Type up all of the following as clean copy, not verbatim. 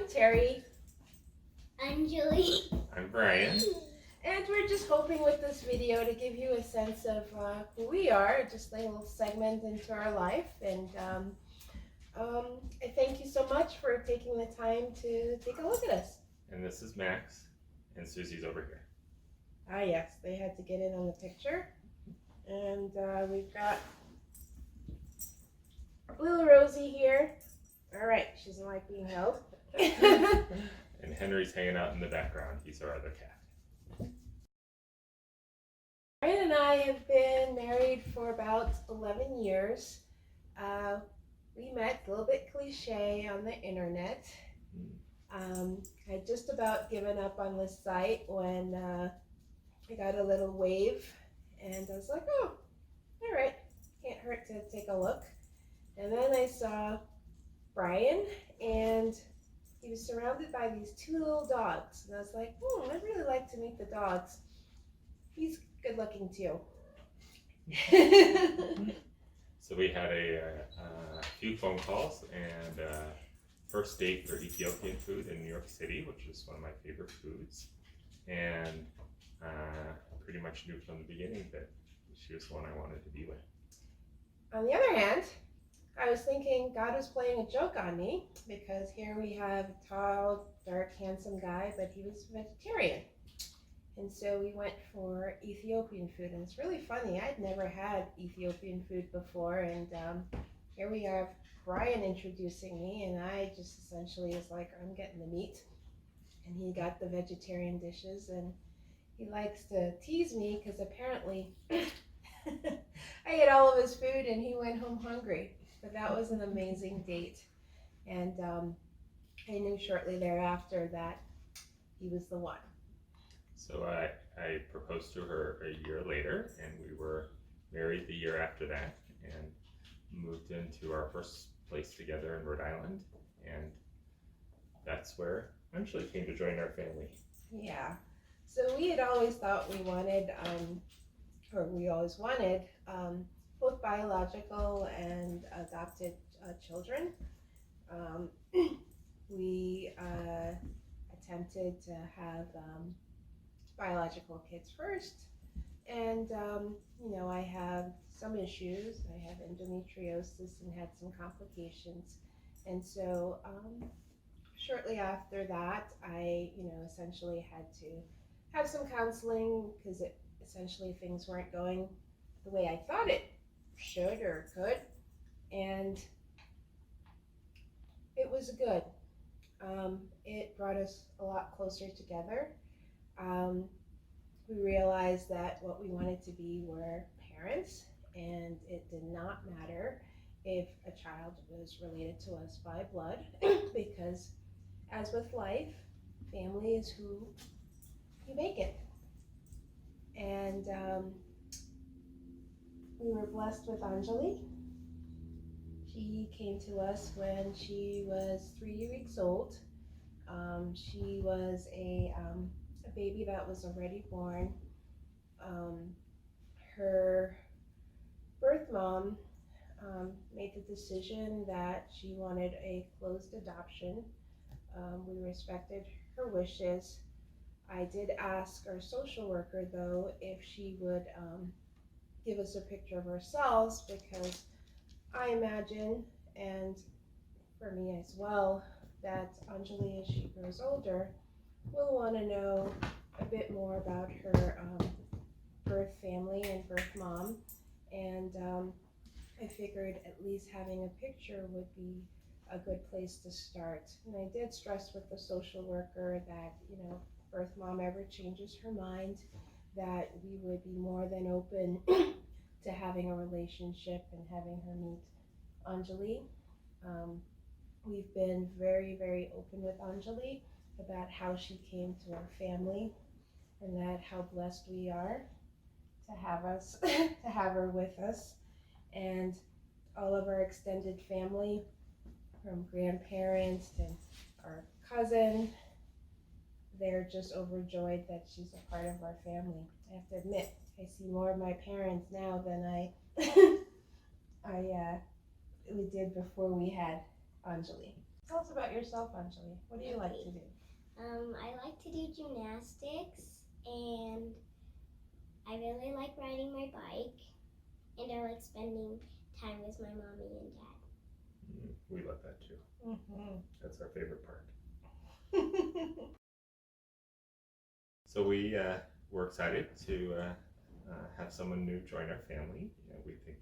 Terri. Anjali. I'm Brian. And we're just hoping with this video to give you a sense of who we are, just a little segment into our life. And I thank you so much for taking the time to take a look at us. And this is Max, and Susie's over here. Ah, yes, they had to get in on the picture. And we've got little Rosie here. All right, she doesn't like being held. And Henry's hanging out in the background. He's our other cat. Brian and I have been married for about 11 years. We met, a little bit cliche, on the internet. I had just about given up on this site when I got a little wave, and I was like, oh, all right, can't hurt to take a look. And then I saw Brian, and he was surrounded by these two little dogs, and I was like, I'd really like to meet the dogs. He's good looking too. So we had a few phone calls and first date for Ethiopian food in New York City, which is one of my favorite foods. And pretty much knew from the beginning that she was the one I wanted to be with. On the other hand, I was thinking God was playing a joke on me, because here we have a tall, dark, handsome guy, but he was vegetarian. And so we went for Ethiopian food, and it's really funny. I'd never had Ethiopian food before, and here we have Brian introducing me, and I just essentially was like, I'm getting the meat, and he got the vegetarian dishes, and he likes to tease me because apparently I ate all of his food and he went home hungry. But that was an amazing date, and I knew shortly thereafter that he was the one. So I proposed to her a year later, and we were married the year after that, and moved into our first place together in Rhode Island, and that's where Anjali came to join our family. Yeah. So we had always thought we wanted, we always wanted both biological and adopted children. We attempted to have biological kids first, and I have some issues. I have endometriosis and had some complications, and so shortly after that, I essentially had to have some counseling, because essentially things weren't going the way I thought it should or could, and it was good. It brought us a lot closer together. We realized that what we wanted to be were parents, and it did not matter if a child was related to us by blood, because as with life, family is who you make it. And we were blessed with Anjali. She came to us when she was 3 weeks old. She was a baby that was already born. Her birth mom made the decision that she wanted a closed adoption. We respected her wishes. I did ask our social worker, though, if she would give us a picture of ourselves, because I imagine, and for me as well, that Anjali, as she grows older, will want to know a bit more about her birth family and birth mom, and I figured at least having a picture would be a good place to start. And I did stress with the social worker that, birth mom ever changes her mind, that we would be more than open to having a relationship and having her meet Anjali. We've been very, very open with Anjali about how she came to our family, and that how blessed we are to have her with us, and all of our extended family, from grandparents to our cousin. They're just overjoyed that she's a part of our family. I have to admit, I see more of my parents now than I we did before we had Anjali. Tell us about yourself, Anjali. What do you like to do? I like to do gymnastics, and I really like riding my bike, and I like spending time with my mommy and dad. We love that too. Mm-hmm. That's our favorite part. So we're excited to have someone new join our family. We think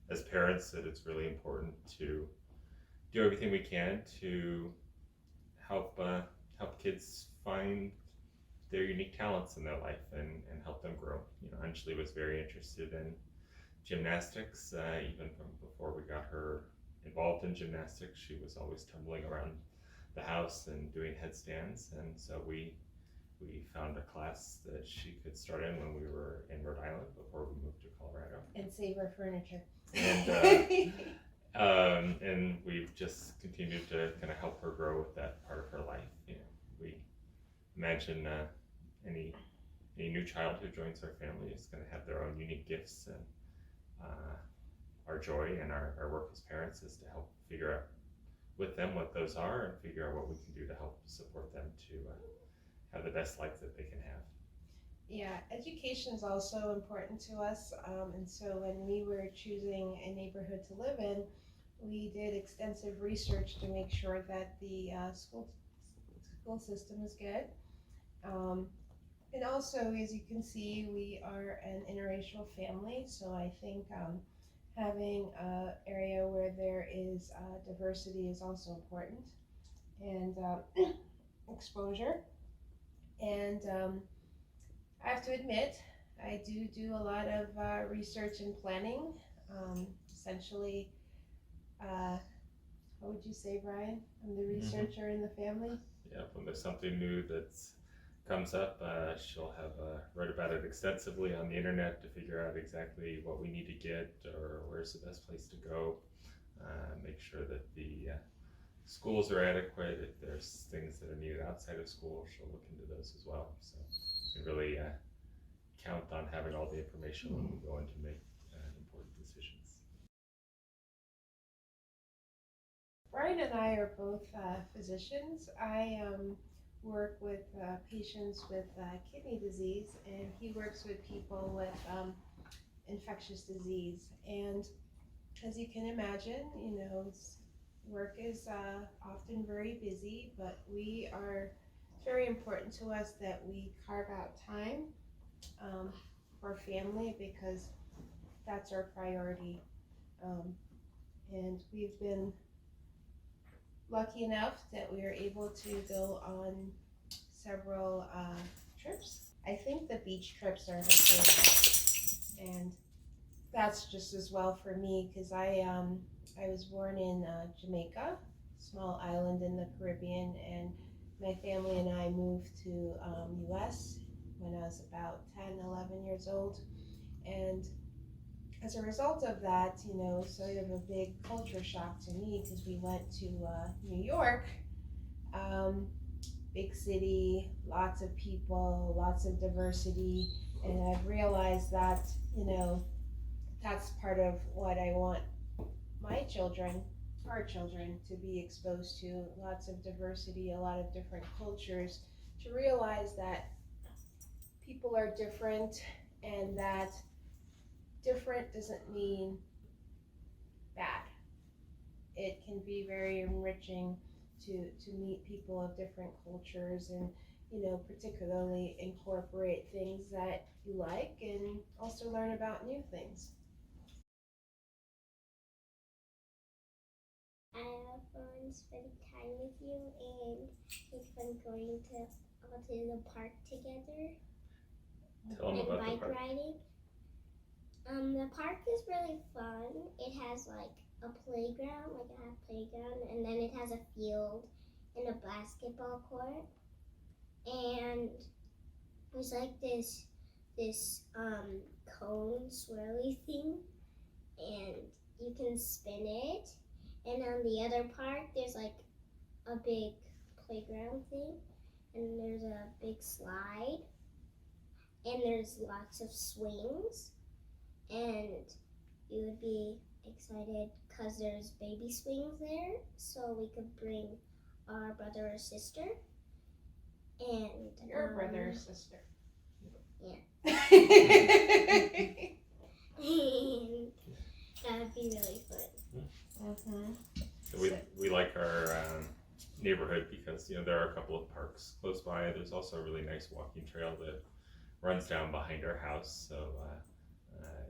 as parents that it's really important to do everything we can to help kids find their unique talents in their life and help them grow. Anjali was very interested in gymnastics even from before we got her involved in gymnastics. She was always tumbling around the house and doing headstands, and so we found a class that she could start in when we were in Rhode Island before we moved to Colorado. And save our furniture. And we've just continued to kind of help her grow with that part of her life. We imagine any new child who joins our family is going to have their own unique gifts, and our joy and our work as parents is to help figure out with them what those are and figure out what we can do to help support them to have the best life that they can have. Yeah, education is also important to us, and so when we were choosing a neighborhood to live in, we did extensive research to make sure that the school system is good. And also, as you can see, we are an interracial family, so I think having an area where there is diversity is also important, and exposure. And I have to admit, I do a lot of research and planning. Essentially, how would you say, Brian? I'm the researcher in the family. Yeah, when there's something new that's comes up, she'll have read about it extensively on the internet to figure out exactly what we need to get or where's the best place to go. Make sure that the schools are adequate. If there's things that are needed outside of school, she'll look into those as well. So you can really count on having all the information when we go in to make important decisions. Brian and I are both physicians. I work with patients with kidney disease, and he works with people with infectious disease. And as you can imagine, work is often very busy, but it's very important to us that we carve out time for family because that's our priority. And we've been lucky enough that we are able to go on several trips. I think the beach trips are my favorite, and that's just as well for me because I was born in Jamaica, small island in the Caribbean, and my family and I moved to U.S. when I was about 10, 11 years old, and as a result of that, sort of a big culture shock to me because we went to New York, big city, lots of people, lots of diversity, and I've realized that, that's part of what I want my children, our children, to be exposed to, lots of diversity, a lot of different cultures, to realize that people are different and that different doesn't mean bad. It can be very enriching to meet people of different cultures and, particularly incorporate things that you like and also learn about new things. I have fun spending time with you, and it's fun going to the park together Tell them and about the bike park. riding. The park is really fun. It has like a playground, like a half playground, and then it has a field and a basketball court. And there's like this cone swirly thing, and you can spin it. And on the other part, there's like a big playground thing, and there's a big slide, and there's lots of swings, and it would be excited because there's baby swings there, so we could bring our brother or sister. And Your brother or sister. Yeah. That would be really fun. Mm-hmm. So we like our neighborhood because there are a couple of parks close by. There's also a really nice walking trail that runs down behind our house. So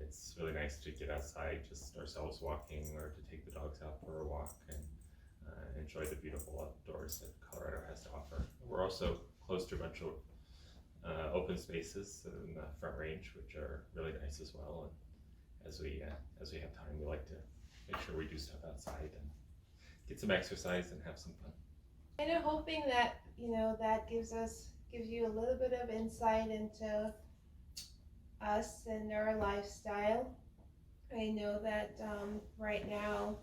it's really nice to get outside, just ourselves walking, or to take the dogs out for a walk and enjoy the beautiful outdoors that Colorado has to offer. We're also close to a bunch of open spaces in the Front Range, which are really nice as well. And as we have time, we like to make sure we do stuff outside and get some exercise and have some fun. Kind of hoping that that gives you a little bit of insight into us and our lifestyle. I know that right now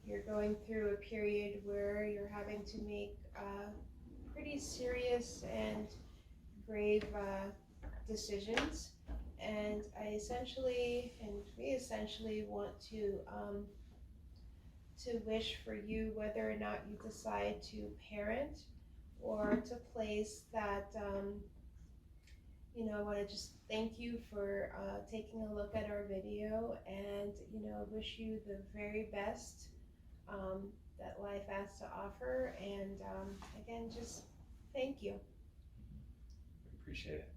you're going through a period where you're having to make pretty serious and grave decisions, and we essentially want to wish for you, whether or not you decide to parent or to place that. I want to just thank you for taking a look at our video, and wish you the very best that life has to offer, and again, just thank you. We appreciate it.